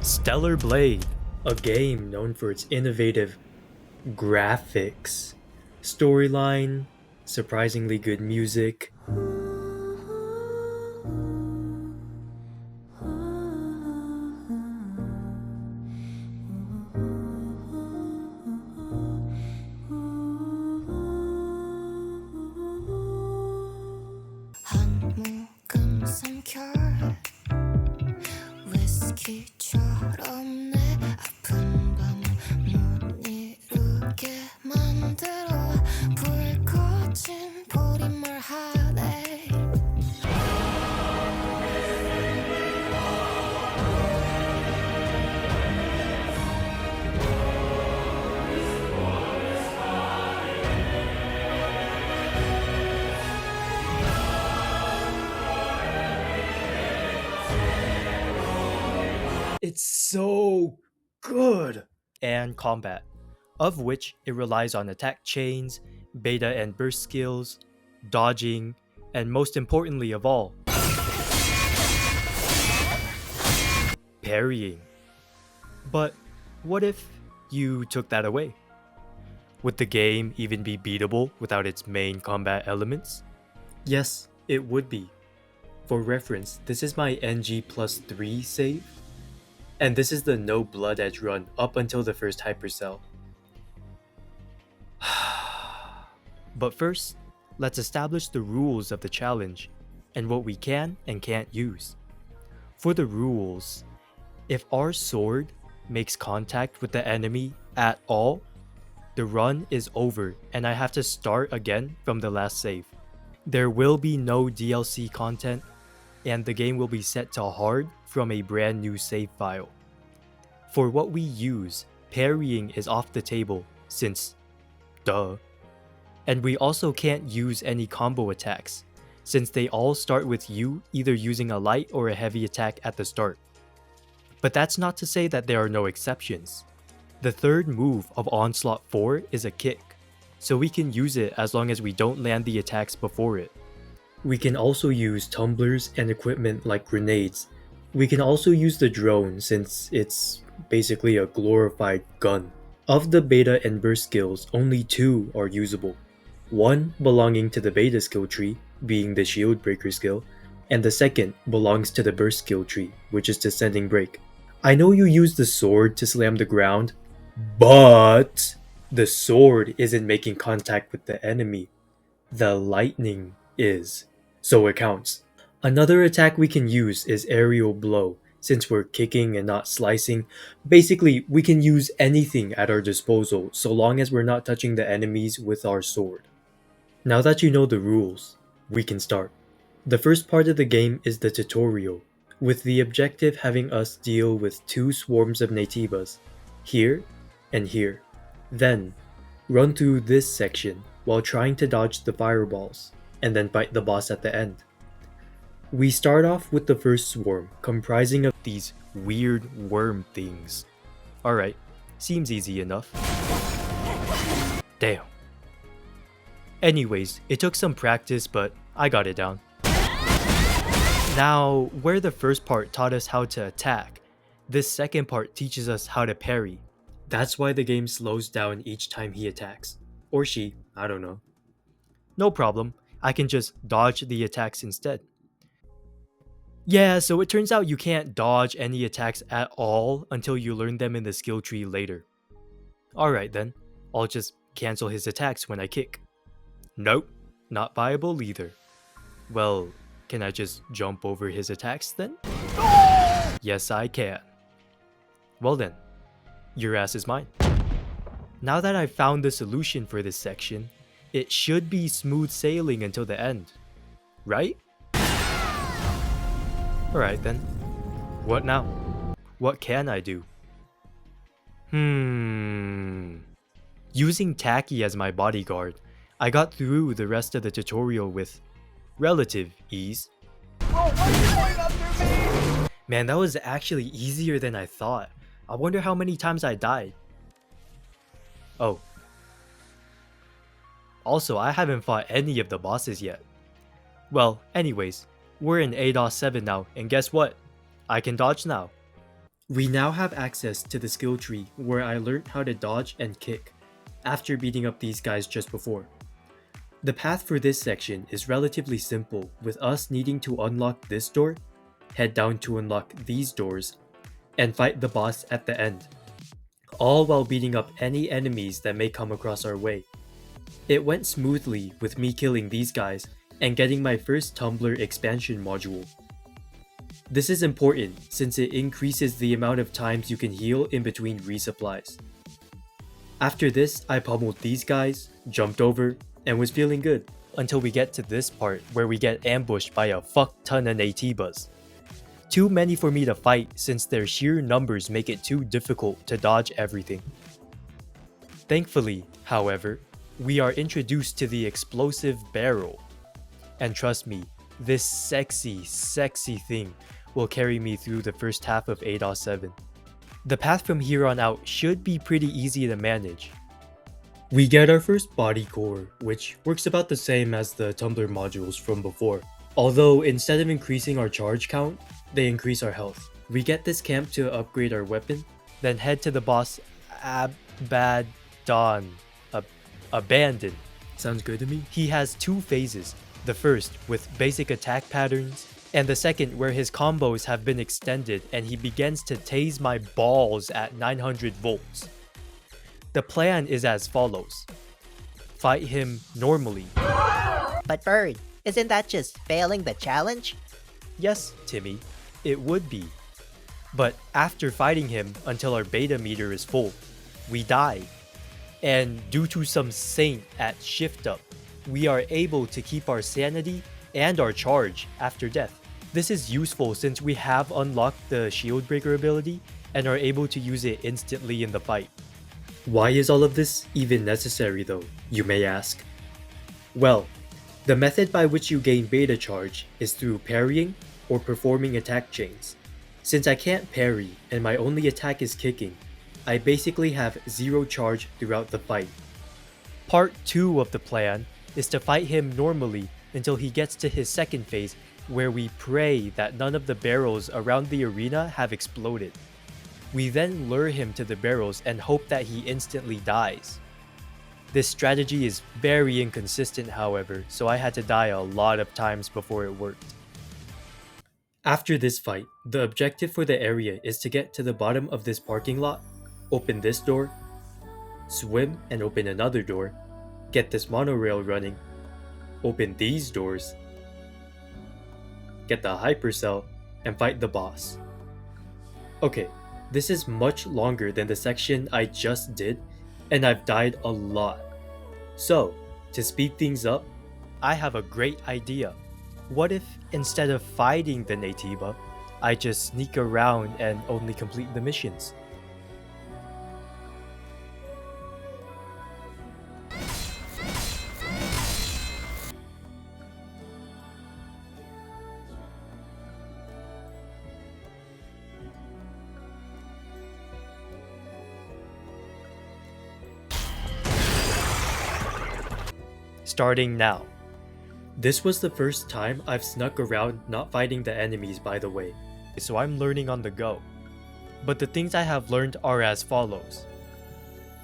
Stellar Blade, a game known for its innovative graphics, storyline, surprisingly good music. 위스키처럼 내 아픈 밤을 못 이루게 만들어 불 꺼진 보리물 하네. It's so good! And combat, of which it relies on attack chains, beta and burst skills, dodging, and most importantly of all, parrying. But what if you took that away? Would the game even be beatable without its main combat elements? Yes, it would be. For reference, this is my NG+3 save, and this is the no blood edge run up until the first hypercell. But first, let's establish the rules of the challenge and what we can and can't use. For the rules, if our sword makes contact with the enemy at all, the run is over and I have to start again from the last save. There will be no DLC content, and the game will be set to hard from a brand new save file. For what we use, parrying is off the table since duh. And we also can't use any combo attacks, since they all start with you either using a light or a heavy attack at the start. But that's not to say that there are no exceptions. The third move of Onslaught 4 is a kick, so we can use it as long as we don't land the attacks before it. We can also use tumblers and equipment like grenades. We can also use the drone since it's basically a glorified gun. Of the beta and burst skills, only 2 are usable. One belonging to the beta skill tree, being the shield breaker skill, and the second belongs to the burst skill tree, which is descending break. I know you use the sword to slam the ground, but the sword isn't making contact with the enemy. The lightning is, so it counts. Another attack we can use is aerial blow, since we're kicking and not slicing. Basically, we can use anything at our disposal so long as we're not touching the enemies with our sword. Now that you know the rules, we can start. The first part of the game is the tutorial, with the objective having us deal with 2 swarms of nativas, here and here. Then, run through this section while trying to dodge the fireballs, and then fight the boss at the end. We start off with the first swarm, comprising of these weird worm things. Alright, seems easy enough. Damn. Anyways, it took some practice, but I got it down. Now, where the first part taught us how to attack, this second part teaches us how to parry. That's why the game slows down each time he attacks. Or she, I don't know. No problem, I can just dodge the attacks instead. Yeah, so it turns out you can't dodge any attacks at all until you learn them in the skill tree later. Alright then, I'll just cancel his attacks when I kick. Nope, not viable either. Well, can I just jump over his attacks then? Yes, I can. Well then, your ass is mine. Now that I've found the solution for this section, it should be smooth sailing until the end. Right? Alright then. What now? What can I do? Using Taki as my bodyguard, I got through the rest of the tutorial with relative ease. Bro, why are you going after me? Man, that was actually easier than I thought. I wonder how many times I died. Oh. Also, I haven't fought any of the bosses yet. Well, anyways, we're in Eidos 7 now, and guess what? I can dodge now. We now have access to the skill tree where I learned how to dodge and kick after beating up these guys just before. The path for this section is relatively simple, with us needing to unlock this door, head down to unlock these doors, and fight the boss at the end, all while beating up any enemies that may come across our way. It went smoothly with me killing these guys and getting my first Tumbler expansion module. This is important since it increases the amount of times you can heal in between resupplies. After this, I pummeled these guys, jumped over, and was feeling good, until we get to this part where we get ambushed by a fuck ton of Natibas. Too many for me to fight since their sheer numbers make it too difficult to dodge everything. Thankfully, however, we are introduced to the explosive barrel. And trust me, this sexy thing will carry me through the first half of Eidos 7. The path from here on out should be pretty easy to manage. We get our first body core, which works about the same as the tumbler modules from before. Although instead of increasing our charge count, they increase our health. We get this camp to upgrade our weapon, then head to the boss Abandon. Sounds good to me? He has two phases. The first, with basic attack patterns, and the second where his combos have been extended and he begins to tase my balls at 900 volts. The plan is as follows. Fight him normally. But Bird, isn't that just failing the challenge? Yes, Timmy, it would be. But after fighting him until our beta meter is full, we die. And due to some saint at shift up, we are able to keep our sanity and our charge after death. This is useful since we have unlocked the shield breaker ability and are able to use it instantly in the fight. Why is all of this even necessary though, you may ask? Well, the method by which you gain beta charge is through parrying or performing attack chains. Since I can't parry and my only attack is kicking, I basically have zero charge throughout the fight. Part 2 of the plan is to fight him normally until he gets to his second phase, where we pray that none of the barrels around the arena have exploded. We then lure him to the barrels and hope that he instantly dies. This strategy is very inconsistent, however, so I had to die a lot of times before it worked. After this fight, the objective for the area is to get to the bottom of this parking lot, open this door, swim and open another door, get this monorail running, open these doors, get the hypercell, and fight the boss. Okay, this is much longer than the section I just did, and I've died a lot. So, to speed things up, I have a great idea. What if, instead of fighting the Natiba, I just sneak around and only complete the missions? Starting now. This was the first time I've snuck around not fighting the enemies, by the way, so I'm learning on the go. But the things I have learned are as follows.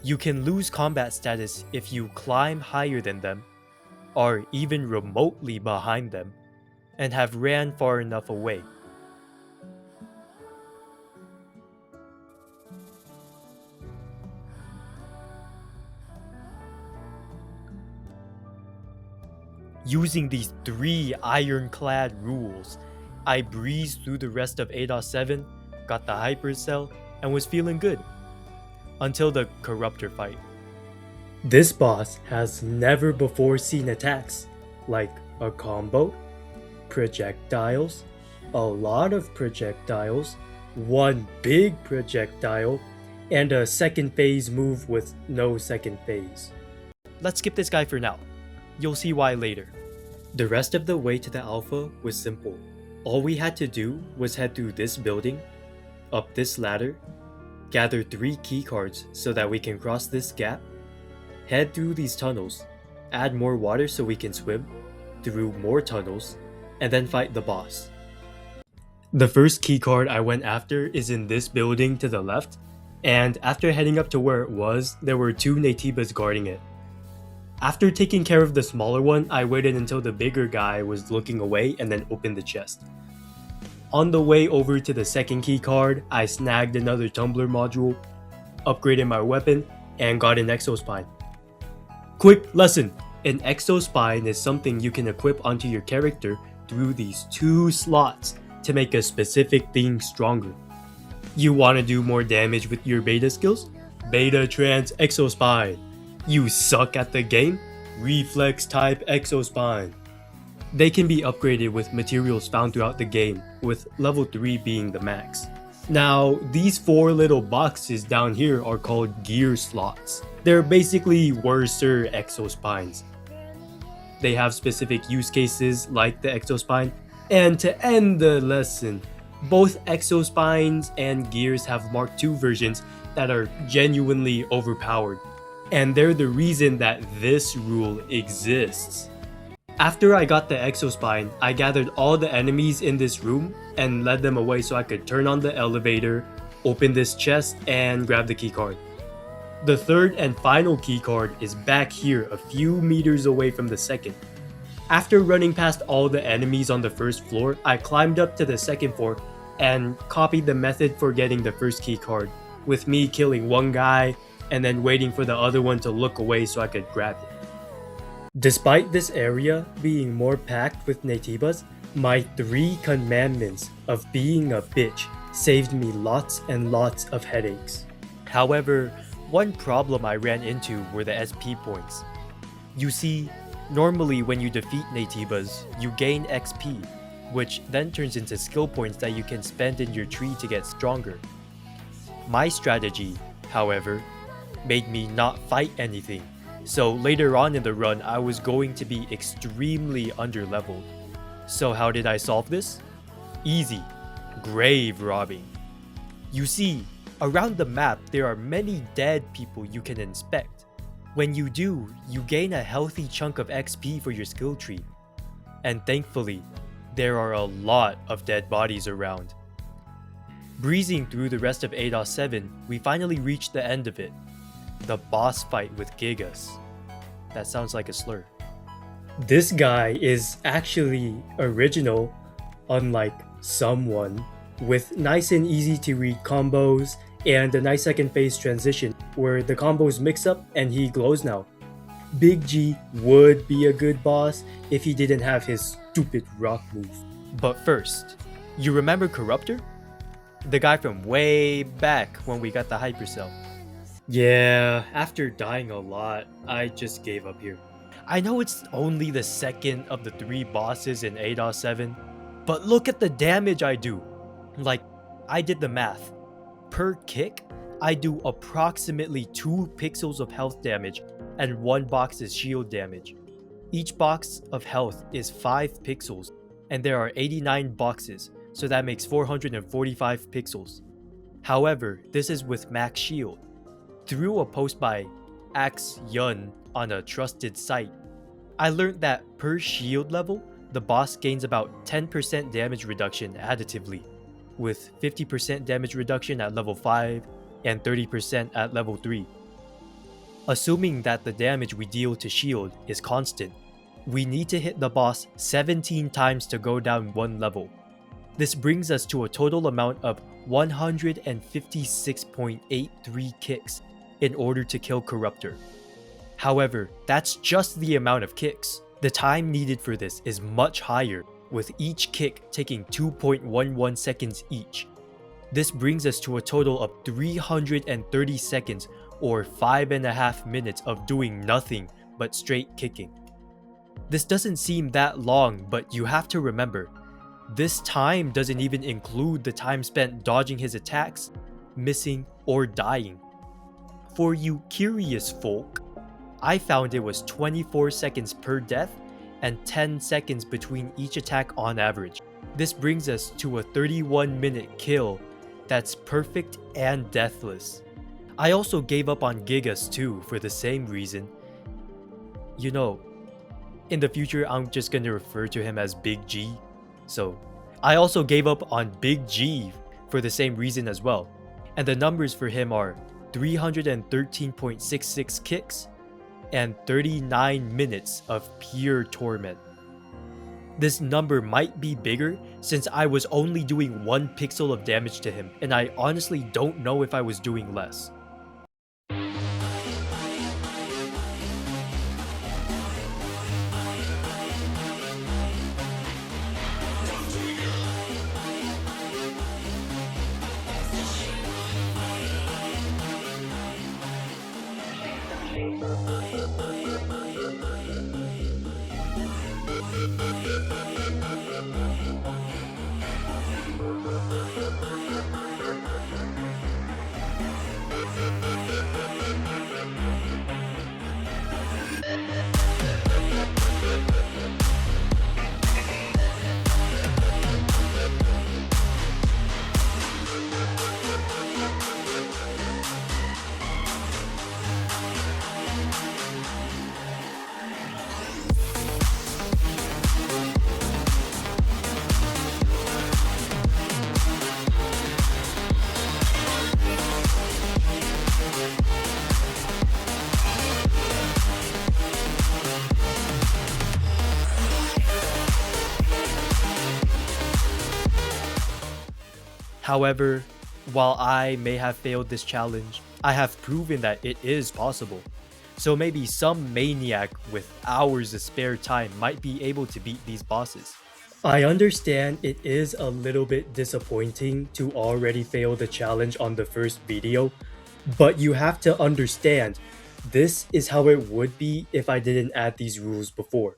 You can lose combat status if you climb higher than them, are even remotely behind them, and have ran far enough away. Using these 3 ironclad rules, I breezed through the rest of Eidos 7, got the hypercell, and was feeling good. Until the corruptor fight. This boss has never before seen attacks, like a combo, projectiles, a lot of projectiles, one big projectile, and a second phase move with no second phase. Let's skip this guy for now. You'll see why later. The rest of the way to the alpha was simple. All we had to do was head through this building, up this ladder, gather 3 keycards so that we can cross this gap, head through these tunnels, add more water so we can swim, through more tunnels, and then fight the boss. The first keycard I went after is in this building to the left, and after heading up to where it was, there were 2 Naytibas guarding it. After taking care of the smaller one, I waited until the bigger guy was looking away and then opened the chest. On the way over to the second keycard, I snagged another tumbler module, upgraded my weapon, and got an exospine. Quick lesson! An exospine is something you can equip onto your character through these 2 slots to make a specific thing stronger. You want to do more damage with your beta skills? Beta Trans Exospine. You suck at the game? Reflex type Exospine. They can be upgraded with materials found throughout the game, with level 3 being the max. Now, these 4 little boxes down here are called gear slots. They're basically worser exospines. They have specific use cases like the exospine. And to end the lesson, both exospines and gears have Mark II versions that are genuinely overpowered. And they're the reason that this rule exists. After I got the exospine, I gathered all the enemies in this room and led them away so I could turn on the elevator, open this chest, and grab the keycard. The third and final keycard is back here a few meters away from the second. After running past all the enemies on the first floor, I climbed up to the second floor and copied the method for getting the first keycard, with me killing one guy and then waiting for the other one to look away so I could grab it. Despite this area being more packed with Naytibas, my 3 commandments of being a bitch saved me lots and lots of headaches. However, one problem I ran into were the SP points. You see, normally when you defeat Naytibas, you gain XP, which then turns into skill points that you can spend in your tree to get stronger. My strategy, however, made me not fight anything. So later on in the run, I was going to be extremely underleveled. So how did I solve this? Easy. Grave robbing. You see, around the map there are many dead people you can inspect. When you do, you gain a healthy chunk of XP for your skill tree. And thankfully, there are a lot of dead bodies around. Breezing through the rest of Eidos 7, we finally reached the end of it. The boss fight with Gigas. That sounds like a slur. This guy is actually original, unlike someone, with nice and easy to read combos and a nice second phase transition where the combos mix up and he glows now. Big G would be a good boss if he didn't have his stupid rock move. But first, you remember Corruptor? The guy from way back when we got the hypercell. Yeah, after dying a lot, I just gave up here. I know it's only the second of the 3 bosses in Eidos 7, but look at the damage I do. Like, I did the math. Per kick, I do approximately 2 pixels of health damage and 1 box's shield damage. Each box of health is 5 pixels, and there are 89 boxes, so that makes 445 pixels. However, this is with max shield. Through a post by Axe Yun on a trusted site, I learned that per shield level, the boss gains about 10% damage reduction additively, with 50% damage reduction at level 5 and 30% at level 3. Assuming that the damage we deal to shield is constant, we need to hit the boss 17 times to go down 1 level. This brings us to a total amount of 156.83 kicks in order to kill Corruptor. However, that's just the amount of kicks. The time needed for this is much higher, with each kick taking 2.11 seconds each. This brings us to a total of 330 seconds or 5.5 minutes of doing nothing but straight kicking. This doesn't seem that long, but you have to remember, this time doesn't even include the time spent dodging his attacks, missing, or dying. For you curious folk, I found it was 24 seconds per death and 10 seconds between each attack on average. This brings us to a 31-minute kill that's perfect and deathless. I also gave up on Gigas too for the same reason. You know, in the future I'm just gonna refer to him as Big G, so I also gave up on Big G for the same reason as well. And the numbers for him are 313.66 kicks and 39 minutes of pure torment. This number might be bigger since I was only doing 1 pixel of damage to him, and I honestly don't know if I was doing less. However, while I may have failed this challenge, I have proven that it is possible. So maybe some maniac with hours of spare time might be able to beat these bosses. I understand it is a little bit disappointing to already fail the challenge on the first video, but you have to understand, this is how it would be if I didn't add these rules before.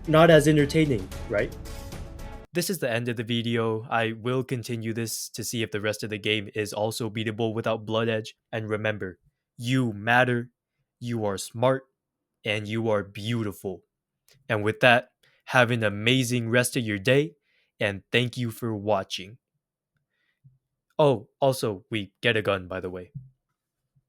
Not as entertaining, right? This is the end of the video. I will continue this to see if the rest of the game is also beatable without Blood Edge. And remember, you matter, you are smart, and you are beautiful. And with that, have an amazing rest of your day, and thank you for watching. Oh, also, we get a gun, by the way.